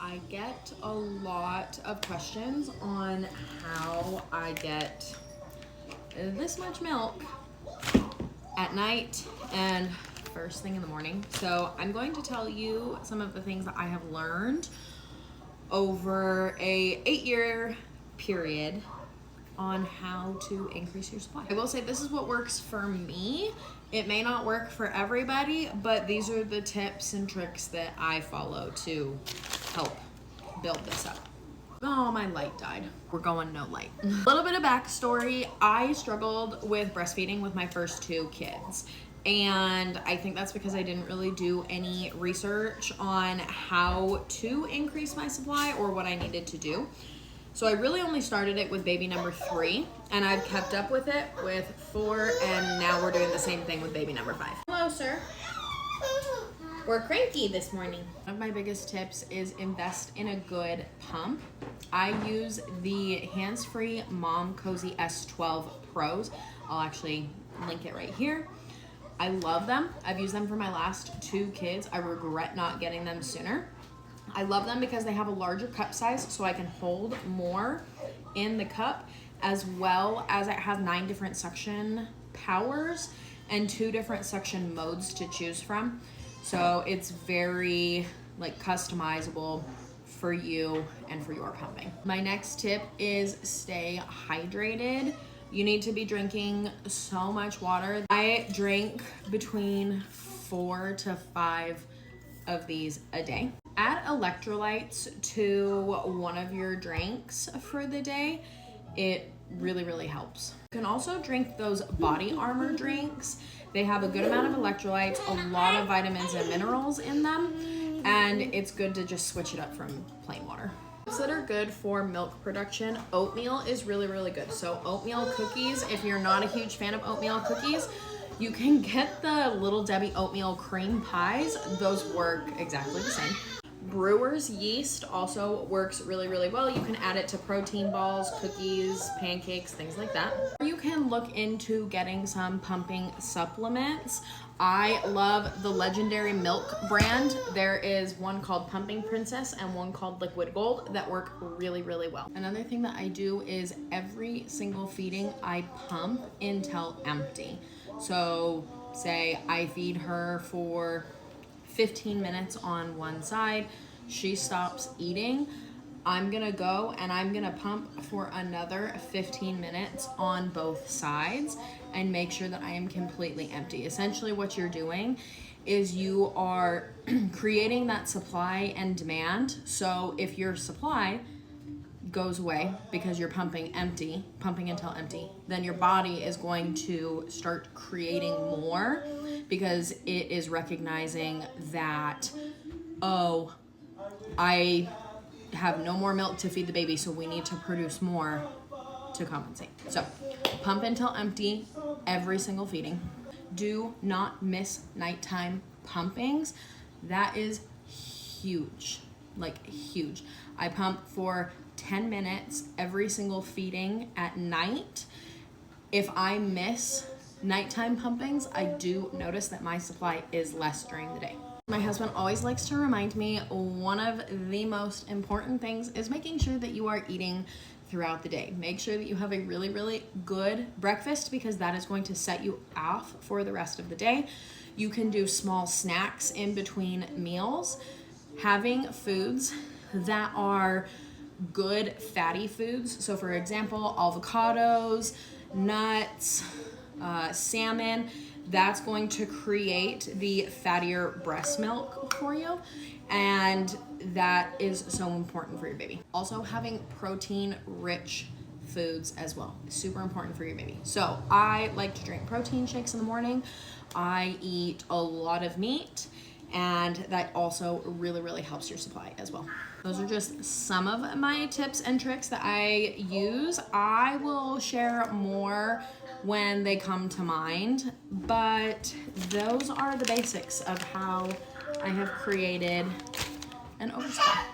I get a lot of questions on how I get this much milk at night and first thing in the morning. So I'm going to tell you some of the things that I have learned over a 8-year period on how to increase your supply. I will say this is what works for me. It may not work for everybody, but these are the tips and tricks that I follow to help build this up. Oh, my light died. We're going no light. A little bit of backstory. I struggled with breastfeeding with my first 2 kids. And I think that's because I didn't really do any research on how to increase my supply or what I needed to do. So I really only started it with baby number 3, and I've kept up with it with 4, and now we're doing the same thing with baby number 5. Hello, sir. We're cranky this morning. One of my biggest tips is invest in a good pump. I use the hands-free Mom Cozy S12 Pros. I'll actually link it right here. I love them. I've used them for my last 2 kids. I regret not getting them sooner. I love them because they have a larger cup size, so I can hold more in the cup, as well as it has 9 different suction powers and 2 different suction modes to choose from. So it's very customizable for you and for your pumping. My next tip is stay hydrated. You need to be drinking so much water. I drink between 4 to 5 of these a day. Add electrolytes to one of your drinks for the day. It really helps. You can also drink those Body Armor drinks. They have a good amount of electrolytes, a lot of vitamins and minerals in them, and it's good to just switch it up from plain water. Things that are good for milk production, oatmeal is really good. So oatmeal cookies, if you're not a huge fan of oatmeal cookies, you can get the Little Debbie oatmeal cream pies. Those work exactly the same. Brewer's yeast also works really well. You can add it to protein balls, cookies, pancakes, things like that. You can look into getting some pumping supplements. I love the Legendary Milk brand. There is one called Pumping Princess and one called Liquid Gold that work really well. Another thing that I do is every single feeding I pump until empty. So say I feed her for 15 minutes on one side, she stops eating, I'm gonna go and I'm gonna pump for another 15 minutes on both sides and make sure that I am completely empty. Essentially what you're doing is you are creating that supply and demand. So if your supply goes away because you're pumping until empty, then your body is going to start creating more because it is recognizing that, oh, I have no more milk to feed the baby, so we need to produce more to compensate. So pump until empty every single feeding. Do not miss nighttime pumpings. That is huge, huge. I pump for 10 minutes every single feeding at night. If I miss nighttime pumpings, I do notice that my supply is less during the day. My husband always likes to remind me one of the most important things is making sure that you are eating throughout the day. Make sure that you have a really good breakfast because that is going to set you off for the rest of the day. You can do small snacks in between meals. Having foods that are good fatty foods, so for example, avocados, nuts, salmon, that's going to create the fattier breast milk for you, and that is so important for your baby. Also, having protein-rich foods as well is super important for your baby. So I like to drink protein shakes in the morning. I eat a lot of meat, and that also really helps your supply as well. Those are just some of my tips and tricks that I use. I will share more when they come to mind, but those are the basics of how I have created an oversupply.